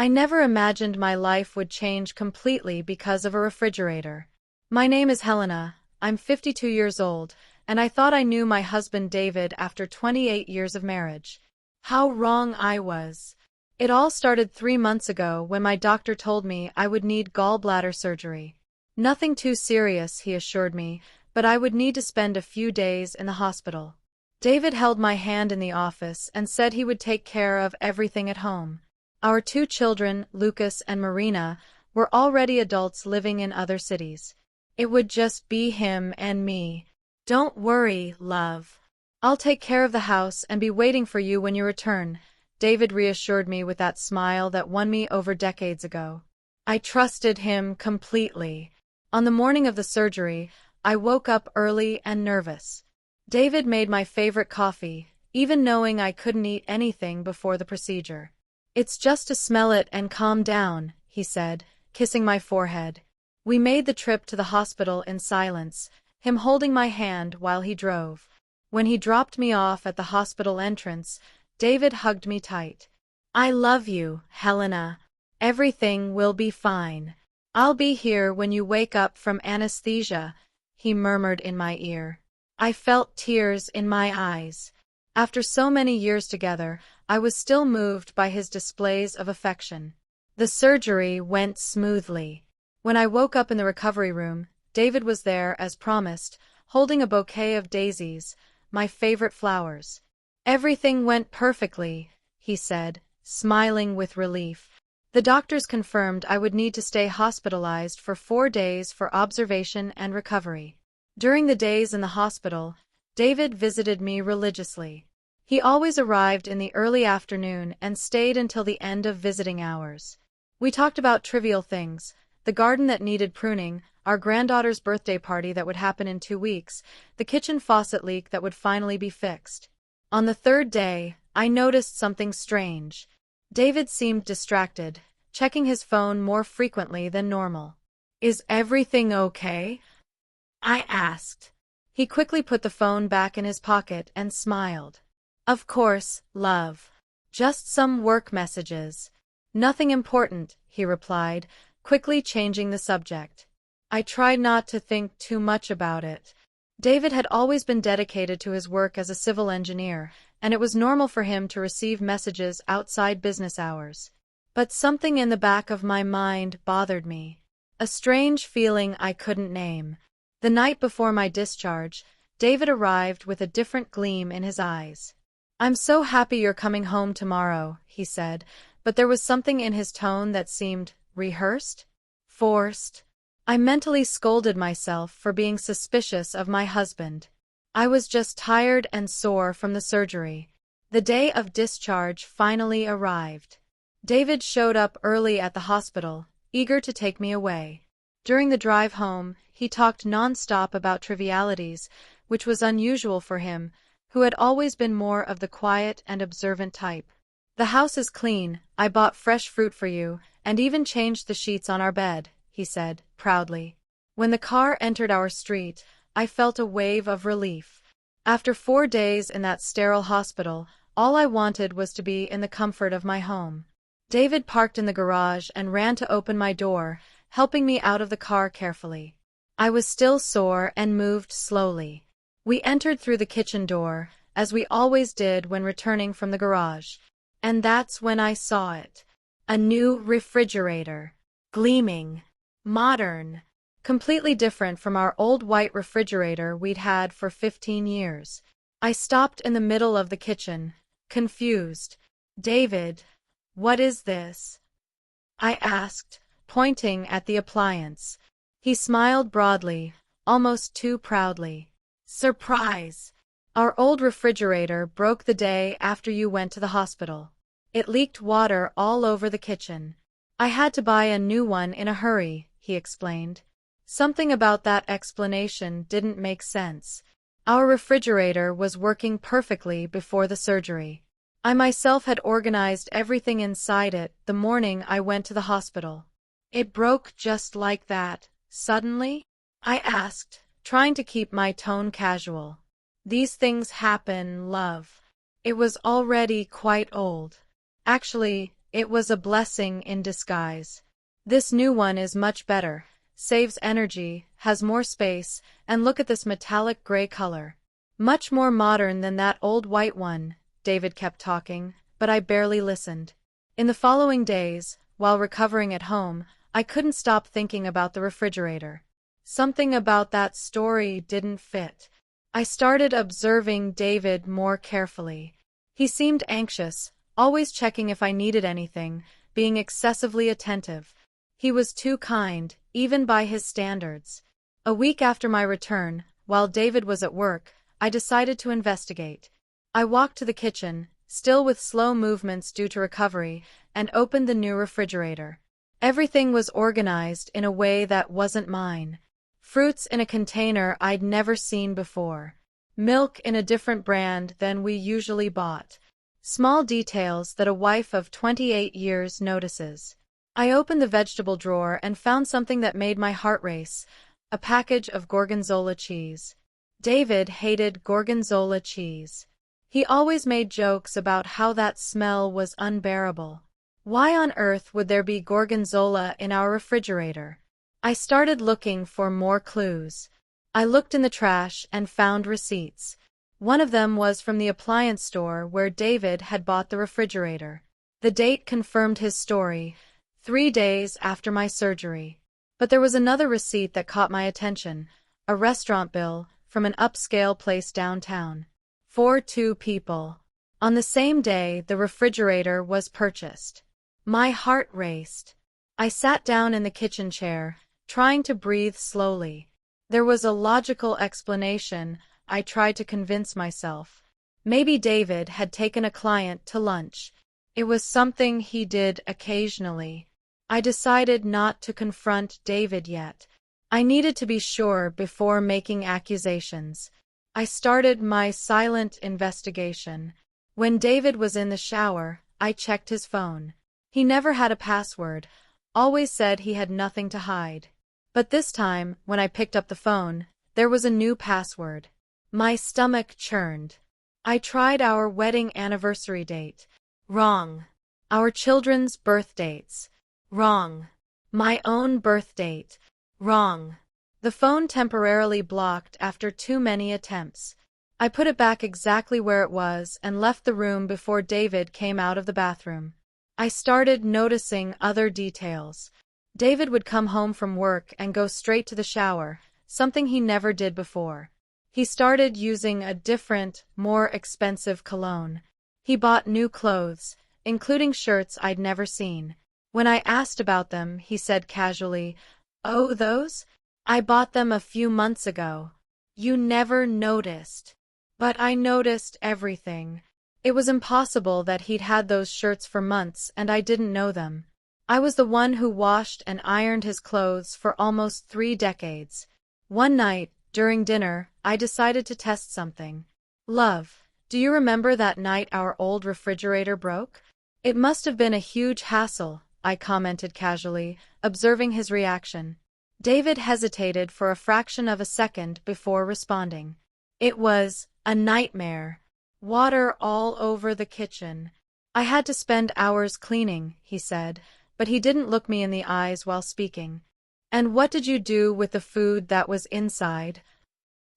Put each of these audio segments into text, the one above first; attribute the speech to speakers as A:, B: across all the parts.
A: I never imagined my life would change completely because of a refrigerator. My name is Helena, I'm 52 years old, and I thought I knew my husband David after 28 years of marriage. How wrong I was. It all started 3 months ago when my doctor told me I would need gallbladder surgery. Nothing too serious, he assured me, but I would need to spend a few days in the hospital. David held my hand in the office and said he would take care of everything at home. Our 2 children, Lucas and Marina, were already adults living in other cities. It would just be him and me. Don't worry, love. I'll take care of the house and be waiting for you when you return, David reassured me with that smile that won me over decades ago. I trusted him completely. On the morning of the surgery, I woke up early and nervous. David made my favorite coffee, even knowing I couldn't eat anything before the procedure. It's just to smell it and calm down, he said, kissing my forehead. We made the trip to the hospital in silence, him holding my hand while he drove. When he dropped me off at the hospital entrance, David hugged me tight. I love you, Helena. Everything will be fine. I'll be here when you wake up from anesthesia, he murmured in my ear. I felt tears in my eyes. After so many years together, I was still moved by his displays of affection. The surgery went smoothly. When I woke up in the recovery room, David was there as promised, holding a bouquet of daisies, my favorite flowers. Everything went perfectly, he said, smiling with relief. The doctors confirmed I would need to stay hospitalized for 4 days for observation and recovery. During the days in the hospital, David visited me religiously. He always arrived in the early afternoon and stayed until the end of visiting hours. We talked about trivial things, the garden that needed pruning, our granddaughter's birthday party that would happen in 2 weeks, the kitchen faucet leak that would finally be fixed. On the 3rd day, I noticed something strange. David seemed distracted, checking his phone more frequently than normal. Is everything okay? I asked. He quickly put the phone back in his pocket and smiled. Of course, love. Just some work messages. Nothing important, he replied, quickly changing the subject. I tried not to think too much about it. David had always been dedicated to his work as a civil engineer, and it was normal for him to receive messages outside business hours. But something in the back of my mind bothered me. A strange feeling I couldn't name. The night before my discharge, David arrived with a different gleam in his eyes. I'm so happy you're coming home tomorrow, he said, but there was something in his tone that seemed rehearsed, forced. I mentally scolded myself for being suspicious of my husband. I was just tired and sore from the surgery. The day of discharge finally arrived. David showed up early at the hospital, eager to take me away. During the drive home, he talked non-stop about trivialities, which was unusual for him, who had always been more of the quiet and observant type. The house is clean, I bought fresh fruit for you, and even changed the sheets on our bed, he said, proudly. When the car entered our street, I felt a wave of relief. After 4 days in that sterile hospital, all I wanted was to be in the comfort of my home. David parked in the garage and ran to open my door, helping me out of the car carefully. I was still sore and moved slowly. We entered through the kitchen door, as we always did when returning from the garage. And that's when I saw it. A new refrigerator. Gleaming. Modern. Completely different from our old white refrigerator we'd had for 15 years. I stopped in the middle of the kitchen, confused. David, what is this? I asked, pointing at the appliance. He smiled broadly, almost too proudly. Surprise! Our old refrigerator broke the day after you went to the hospital. It leaked water all over the kitchen. I had to buy a new one in a hurry, he explained. Something about that explanation didn't make sense. Our refrigerator was working perfectly before the surgery. I myself had organized everything inside it the morning I went to the hospital. It broke just like that, suddenly? I asked, trying to keep my tone casual. These things happen, love. It was already quite old. Actually, It was a blessing in disguise. This new one is much better, saves energy, has more space, and look at this metallic gray color. Much more modern than that old white one, David kept talking, but I barely listened. In the following days, while recovering at home, I couldn't stop thinking about the refrigerator. Something about that story didn't fit. I started observing David more carefully. He seemed anxious, always checking if I needed anything, being excessively attentive. He was too kind, even by his standards. A week after my return, while David was at work, I decided to investigate. I walked to the kitchen, still with slow movements due to recovery, and opened the new refrigerator. Everything was organized in a way that wasn't mine. Fruits in a container I'd never seen before. Milk in a different brand than we usually bought. Small details that a wife of 28 years notices. I opened the vegetable drawer and found something that made my heart race, a package of gorgonzola cheese. David hated gorgonzola cheese. He always made jokes about how that smell was unbearable. Why on earth would there be gorgonzola in our refrigerator? I started looking for more clues. I looked in the trash and found receipts. One of them was from the appliance store where David had bought the refrigerator. The date confirmed his story, 3 days after my surgery. But there was another receipt that caught my attention, a restaurant bill from an upscale place downtown. For 2 people. On the same day the refrigerator was purchased. My heart raced. I sat down in the kitchen chair, trying to breathe slowly. There was a logical explanation, I tried to convince myself. Maybe David had taken a client to lunch. It was something he did occasionally. I decided not to confront David yet. I needed to be sure before making accusations. I started my silent investigation. When David was in the shower, I checked his phone. He never had a password, always said he had nothing to hide. But this time, when I picked up the phone, there was a new password. My stomach churned. I tried our wedding anniversary date. Wrong. Our children's birth dates. Wrong. My own birth date. Wrong. The phone temporarily blocked after too many attempts. I put it back exactly where it was and left the room before David came out of the bathroom. I started noticing other details. David would come home from work and go straight to the shower, something he never did before. He started using a different, more expensive cologne. He bought new clothes, including shirts I'd never seen. When I asked about them, he said casually, "Oh, those? I bought them a few months ago. You never noticed." But I noticed everything. It was impossible that he'd had those shirts for months and I didn't know them. I was the one who washed and ironed his clothes for almost 3 decades. One night, during dinner, I decided to test something. "Love, do you remember that night our old refrigerator broke?" "It must have been a huge hassle," I commented casually, observing his reaction. David hesitated for a fraction of a second before responding. "It was a nightmare. Water all over the kitchen. I had to spend hours cleaning," he said, but he didn't look me in the eyes while speaking. "And what did you do with the food that was inside?"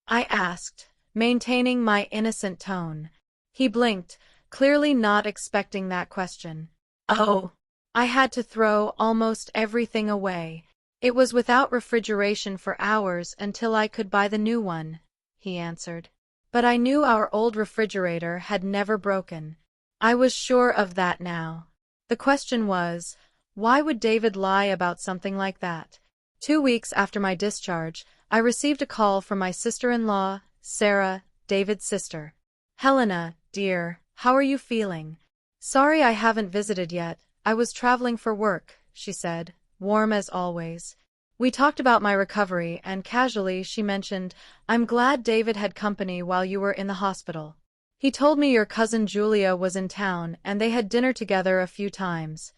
A: I asked, maintaining my innocent tone. He blinked, clearly not expecting that question. "Oh, I had to throw almost everything away. It was without refrigeration for hours until I could buy the new one," he answered. But I knew our old refrigerator had never broken. I was sure of that now. The question was, why would David lie about something like that? 2 weeks after my discharge, I received a call from my sister-in-law, Sarah, David's sister. "Helena, dear, how are you feeling?" "Sorry I haven't visited yet. I was traveling for work," she said, warm as always. We talked about my recovery and casually she mentioned, "I'm glad David had company while you were in the hospital. He told me your cousin Julia was in town and they had dinner together a few times."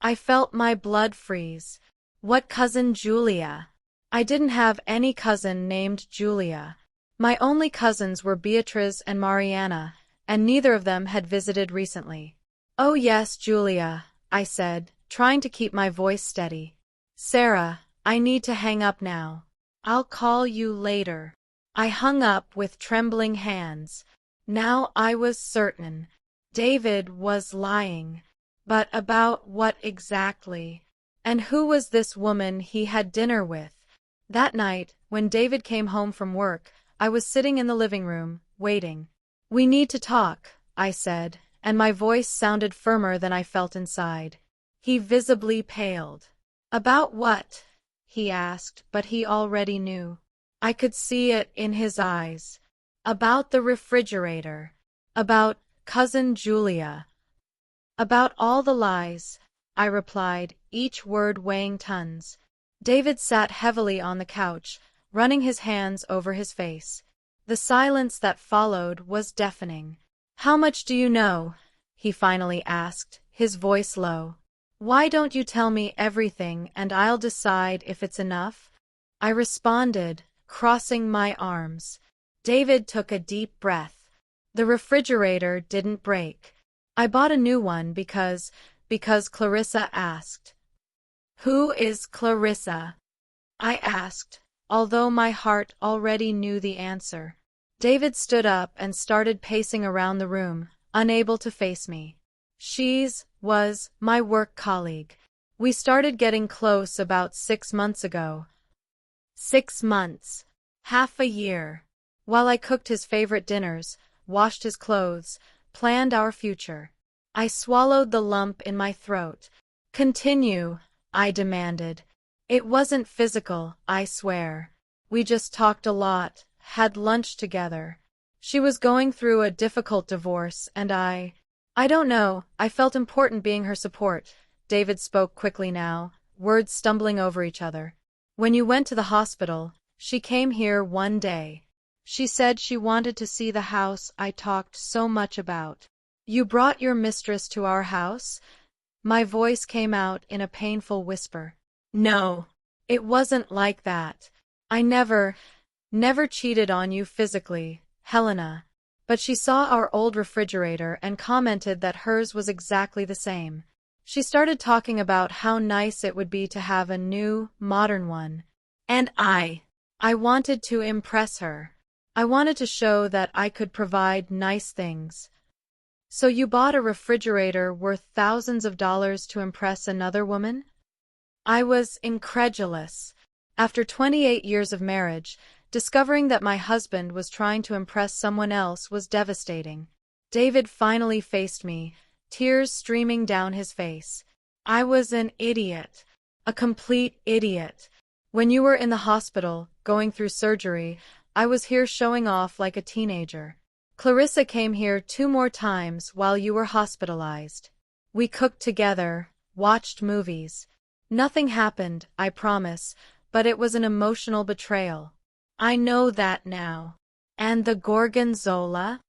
A: I felt my blood freeze. What cousin Julia? I didn't have any cousin named Julia. My only cousins were Beatrice and Mariana, and neither of them had visited recently. Oh yes, Julia, I said, trying to keep my voice steady. Sarah, I need to hang up now. I'll call you later. I hung up with trembling hands. Now I was certain. David was lying. But about what exactly? And who was this woman he had dinner with? That night, when David came home from work, I was sitting in the living room, waiting. We need to talk, I said, and my voice sounded firmer than I felt inside. He visibly paled. About what? He asked, but he already knew. I could see it in his eyes. About the refrigerator. About cousin Julia. About all the lies, I replied, each word weighing tons. David sat heavily on the couch, running his hands over his face. The silence that followed was deafening. How much do you know? He finally asked, his voice low. Why don't you tell me everything and I'll decide if it's enough? I responded, crossing my arms. David took a deep breath. The refrigerator didn't break. I bought a new one because Clarissa asked. Who is Clarissa? I asked, although my heart already knew the answer. David stood up and started pacing around the room, unable to face me. Was my work colleague. We started getting close about 6 months ago. 6 months. Half a year. While I cooked his favorite dinners, washed his clothes, planned our future. I swallowed the lump in my throat. Continue, I demanded. It wasn't physical, I swear. We just talked a lot, had lunch together. She was going through a difficult divorce and I don't know, I felt important being her support. David spoke quickly now, words stumbling over each other. When you went to the hospital, she came here one day. She said she wanted to see the house I talked so much about. You brought your mistress to our house? My voice came out in a painful whisper. No, it wasn't like that. I never cheated on you physically, Helena. But she saw our old refrigerator and commented that hers was exactly the same. She started talking about how nice it would be to have a new, modern one. And I wanted to impress her. I wanted to show that I could provide nice things. So you bought a refrigerator worth thousands of dollars to impress another woman? I was incredulous. After 28 years of marriage, discovering that my husband was trying to impress someone else was devastating. David finally faced me, tears streaming down his face. I was an idiot. A complete idiot. When you were in the hospital, going through surgery, I was here showing off like a teenager. Clarissa came here 2 more times while you were hospitalized. We cooked together, watched movies. Nothing happened, I promise, but it was an emotional betrayal. I know that now. And the gorgonzola?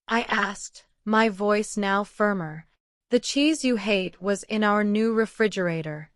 A: I asked, my voice now firmer. The cheese you hate was in our new refrigerator.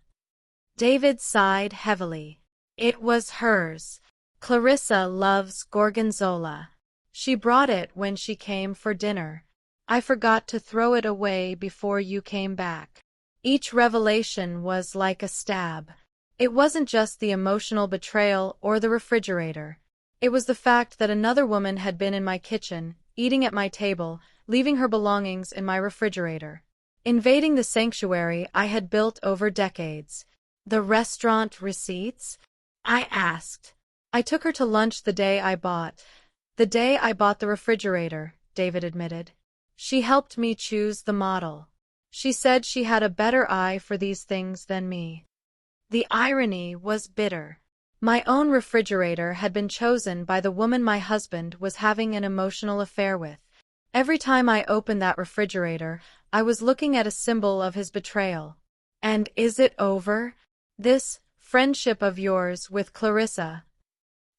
A: David sighed heavily. It was hers. Clarissa loves gorgonzola. She brought it when she came for dinner. I forgot to throw it away before you came back. Each revelation was like a stab. It wasn't just the emotional betrayal or the refrigerator. It was the fact that another woman had been in my kitchen, eating at my table, leaving her belongings in my refrigerator. Invading the sanctuary I had built over decades. The restaurant receipts? I asked. I took her to lunch the day I bought the refrigerator, David admitted. She helped me choose the model. She said she had a better eye for these things than me. The irony was bitter. My own refrigerator had been chosen by the woman my husband was having an emotional affair with. Every time I opened that refrigerator, I was looking at a symbol of his betrayal. And is it over? This friendship of yours with Clarissa?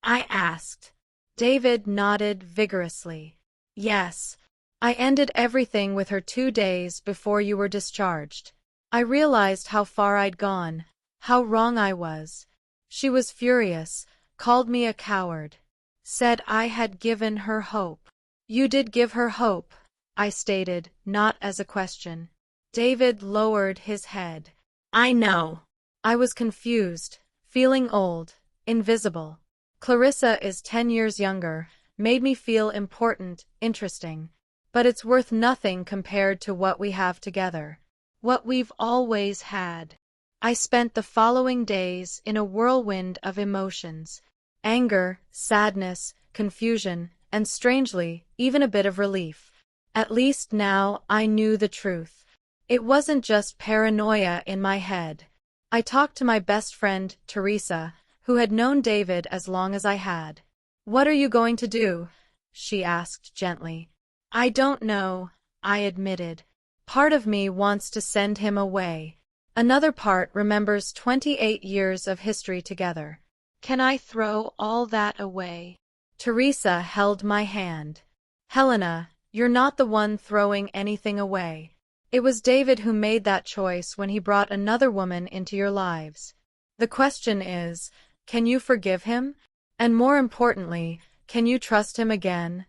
A: I asked. David nodded vigorously. Yes. I ended everything with her 2 days before you were discharged. I realized how far I'd gone, how wrong I was. She was furious, called me a coward, said I had given her hope. You did give her hope, I stated, not as a question. David lowered his head. I know. I was confused, feeling old, invisible. Clarissa is 10 years younger, made me feel important, interesting. But it's worth nothing compared to what we have together. What we've always had. I spent the following days in a whirlwind of emotions. Anger, sadness, confusion, and strangely, even a bit of relief. At least now I knew the truth. It wasn't just paranoia in my head. I talked to my best friend, Teresa, who had known David as long as I had. "What are you going to do?" she asked gently. "I don't know," I admitted. Part of me wants to send him away. Another part remembers 28 years of history together. Can I throw all that away? Teresa held my hand. Helena, you're not the one throwing anything away. It was David who made that choice when he brought another woman into your lives. The question is, can you forgive him? And more importantly, can you trust him again?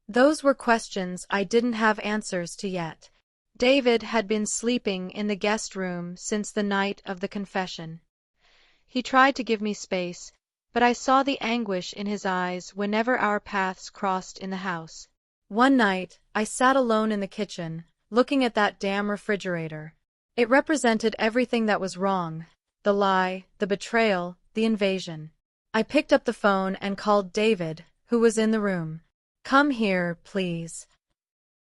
A: Those were questions I didn't have answers to yet. David had been sleeping in the guest room since the night of the confession. He tried to give me space, but I saw the anguish in his eyes whenever our paths crossed in the house. One night, I sat alone in the kitchen, looking at that damn refrigerator. It represented everything that was wrong: the lie, the betrayal, the invasion. I picked up the phone and called David, who was in the room. "Come here, please."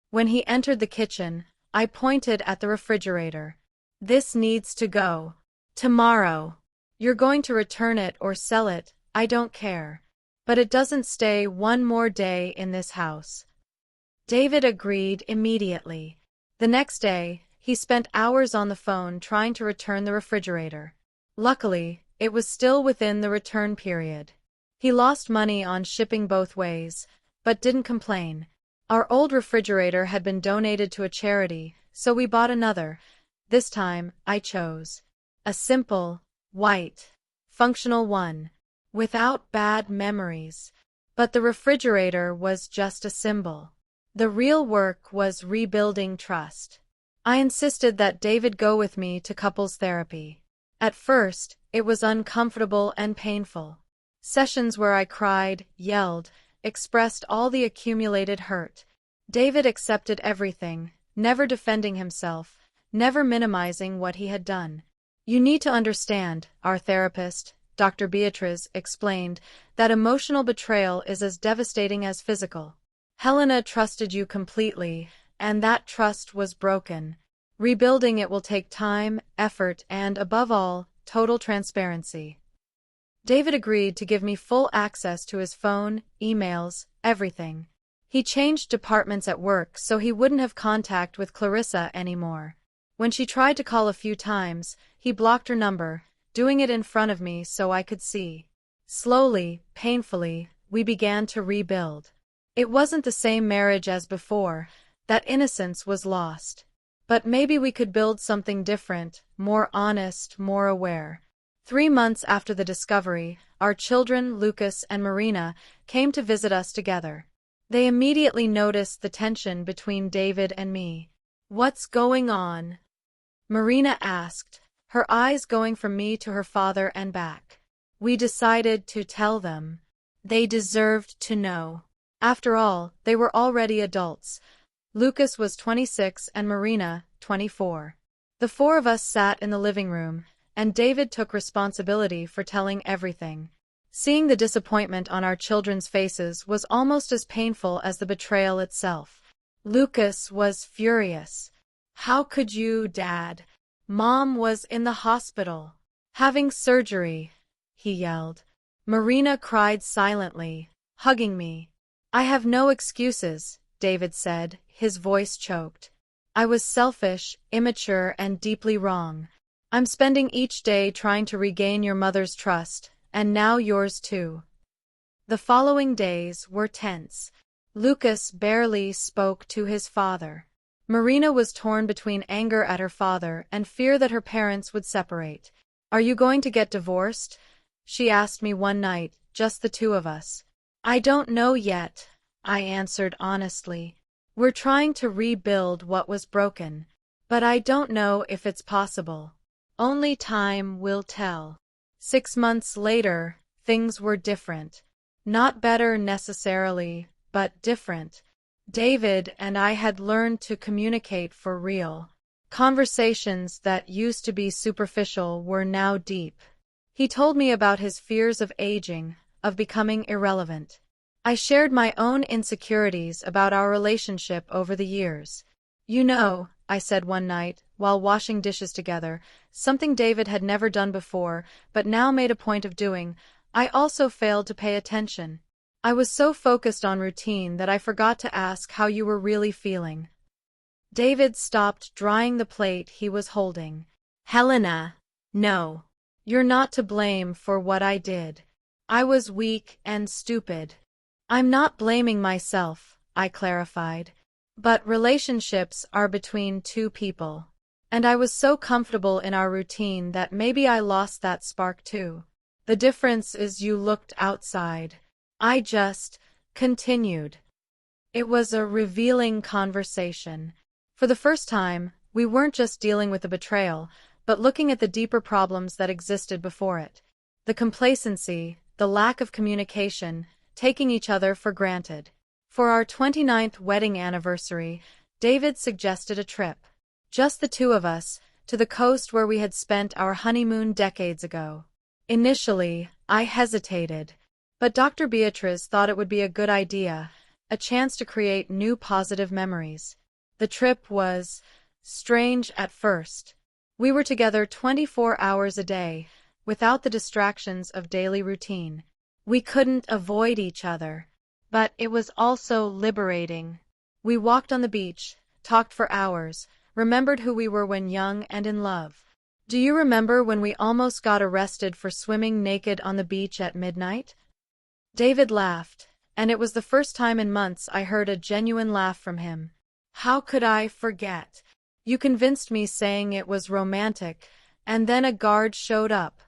A: When he entered the kitchen, I pointed at the refrigerator. "This needs to go. Tomorrow. You're going to return it or sell it, I don't care. But it doesn't stay one more day in this house." David agreed immediately. The next day, he spent hours on the phone trying to return the refrigerator. Luckily, it was still within the return period. He lost money on shipping both ways, but didn't complain. Our old refrigerator had been donated to a charity, so we bought another. This time, I chose a simple, white, functional one, without bad memories. But the refrigerator was just a symbol. The real work was rebuilding trust. I insisted that David go with me to couples therapy. At first, it was uncomfortable and painful. Sessions where I cried, yelled, expressed all the accumulated hurt. David accepted everything, never defending himself, never minimizing what he had done. "You need to understand," our therapist, Dr. Beatriz, explained, "that emotional betrayal is as devastating as physical. Helena trusted you completely, and that trust was broken. Rebuilding it will take time, effort, and, above all, total transparency." David agreed to give me full access to his phone, emails, everything. He changed departments at work so he wouldn't have contact with Clarissa anymore. When she tried to call a few times, he blocked her number, doing it in front of me so I could see. Slowly, painfully, we began to rebuild. It wasn't the same marriage as before. That innocence was lost. But maybe we could build something different, more honest, more aware. 3 months after the discovery, our children, Lucas and Marina, came to visit us together. They immediately noticed the tension between David and me. "What's going on?" Marina asked, her eyes going from me to her father and back. We decided to tell them. They deserved to know. After all, they were already adults. Lucas was 26 and Marina, 24. The 4 of us sat in the living room, and David took responsibility for telling everything. Seeing the disappointment on our children's faces was almost as painful as the betrayal itself. Lucas was furious. "How could you, Dad? Mom was in the hospital, having surgery," he yelled. Marina cried silently, hugging me. "I have no excuses," David said, his voice choked. "I was selfish, immature, and deeply wrong. I'm spending each day trying to regain your mother's trust, and now yours too." The following days were tense. Lucas barely spoke to his father. Marina was torn between anger at her father and fear that her parents would separate. "Are you going to get divorced?" she asked me one night, just the 2 of us. "I don't know yet," I answered honestly. "We're trying to rebuild what was broken. But I don't know if it's possible. Only time will tell. 6 months later, things were different. Not better necessarily, but different. David and I had learned to communicate for real. Conversations that used to be superficial were now deep. He told me about his fears of aging, of becoming irrelevant. I shared my own insecurities about our relationship over the years. You know, I said one night, while washing dishes together, something David had never done before, but now made a point of doing, I also failed to pay attention. I was so focused on routine that I forgot to ask how you were really feeling. David stopped drying the plate he was holding. Helena, no. You're not to blame for what I did. I was weak and stupid. I'm not blaming myself, I clarified. But relationships are between two people. And I was so comfortable in our routine that maybe I lost that spark too. The difference is you looked outside. I just continued. It was a revealing conversation. For the first time, we weren't just dealing with the betrayal, but looking at the deeper problems that existed before it. The complacency, the lack of communication, taking each other for granted. For our 29th wedding anniversary, David suggested a trip. Just the two of us, to the coast where we had spent our honeymoon decades ago. Initially, I hesitated. But Dr. Beatrice thought it would be a good idea, a chance to create new positive memories. The trip was strange at first. We were together 24 hours a day, without the distractions of daily routine. We couldn't avoid each other. But it was also liberating. We walked on the beach, talked for hours, remembered who we were when young and in love. Do you remember when we almost got arrested for swimming naked on the beach at midnight? David laughed, and it was the first time in months I heard a genuine laugh from him. How could I forget? You convinced me saying it was romantic, and then a guard showed up.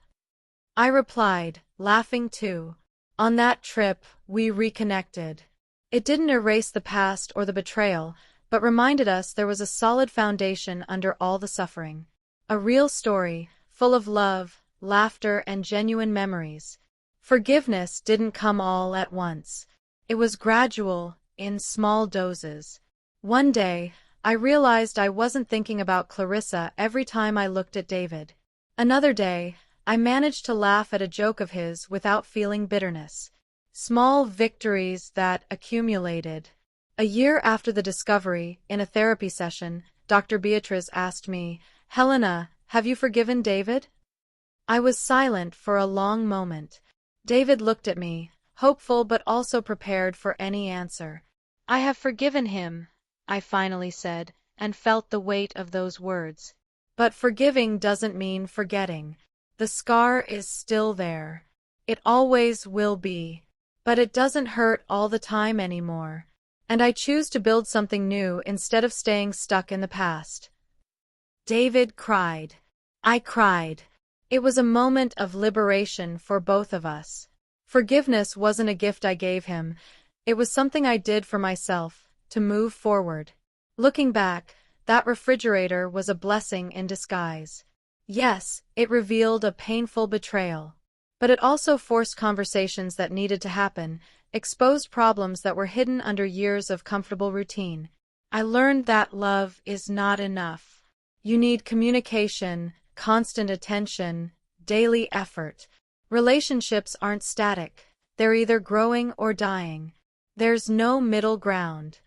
A: I replied, laughing too. On that trip, we reconnected. It didn't erase the past or the betrayal, but reminded us there was a solid foundation under all the suffering. A real story, full of love, laughter, and genuine memories. Forgiveness didn't come all at once. It was gradual, in small doses. One day, I realized I wasn't thinking about Clarissa every time I looked at David. Another day, I managed to laugh at a joke of his without feeling bitterness. Small victories that accumulated. A year after the discovery, in a therapy session, Dr. Beatrice asked me, Helena, have you forgiven David? I was silent for a long moment. David looked at me, hopeful but also prepared for any answer. I have forgiven him, I finally said, and felt the weight of those words. But forgiving doesn't mean forgetting. The scar is still there. It always will be. But it doesn't hurt all the time anymore. And I choose to build something new instead of staying stuck in the past. David cried. I cried. It was a moment of liberation for both of us. Forgiveness wasn't a gift I gave him. It was something I did for myself, to move forward. Looking back, that refrigerator was a blessing in disguise. Yes, it revealed a painful betrayal. But it also forced conversations that needed to happen, exposed problems that were hidden under years of comfortable routine. I learned that love is not enough. You need communication, constant attention, daily effort. Relationships aren't static. They're either growing or dying. There's no middle ground.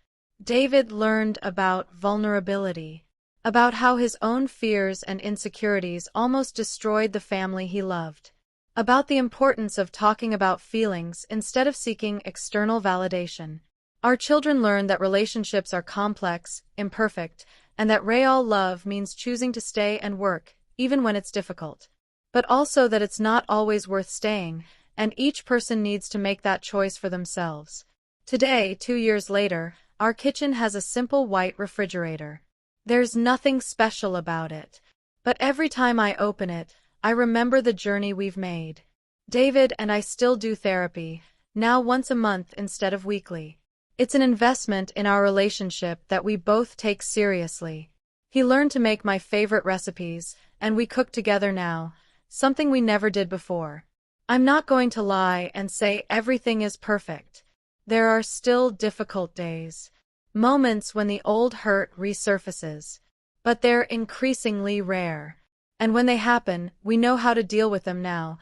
A: David learned about vulnerability, about how his own fears and insecurities almost destroyed the family he loved, about the importance of talking about feelings instead of seeking external validation. Our children learn that relationships are complex, imperfect, and that real love means choosing to stay and work, even when it's difficult. But also that it's not always worth staying, and each person needs to make that choice for themselves. Today, 2 years later, our kitchen has a simple white refrigerator. There's nothing special about it. But every time I open it, I remember the journey we've made. David and I still do therapy, now once a month instead of weekly. It's an investment in our relationship that we both take seriously. He learned to make my favorite recipes, and we cook together now, something we never did before. I'm not going to lie and say everything is perfect. There are still difficult days, moments when the old hurt resurfaces. But they're increasingly rare. And when they happen, we know how to deal with them now.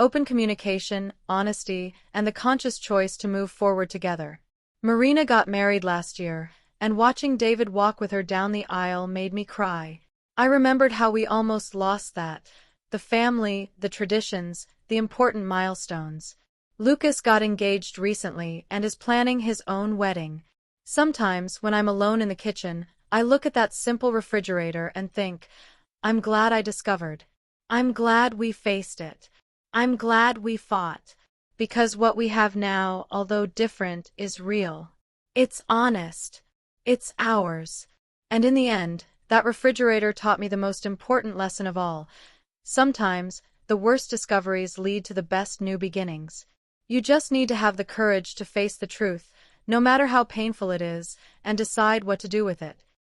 A: Open communication, honesty, and the conscious choice to move forward together. Marina got married last year, and watching David walk with her down the aisle made me cry. I remembered how we almost lost that. The family, the traditions, the important milestones. Lucas got engaged recently and is planning his own wedding. Sometimes, when I'm alone in the kitchen, I look at that simple refrigerator and think, I'm glad I discovered. I'm glad we faced it. I'm glad we fought. Because what we have now, although different, is real. It's honest. It's ours. And in the end, that refrigerator taught me the most important lesson of all. Sometimes, the worst discoveries lead to the best new beginnings. You just need to have the courage to face the truth, no matter how painful it is, and decide what to do with it.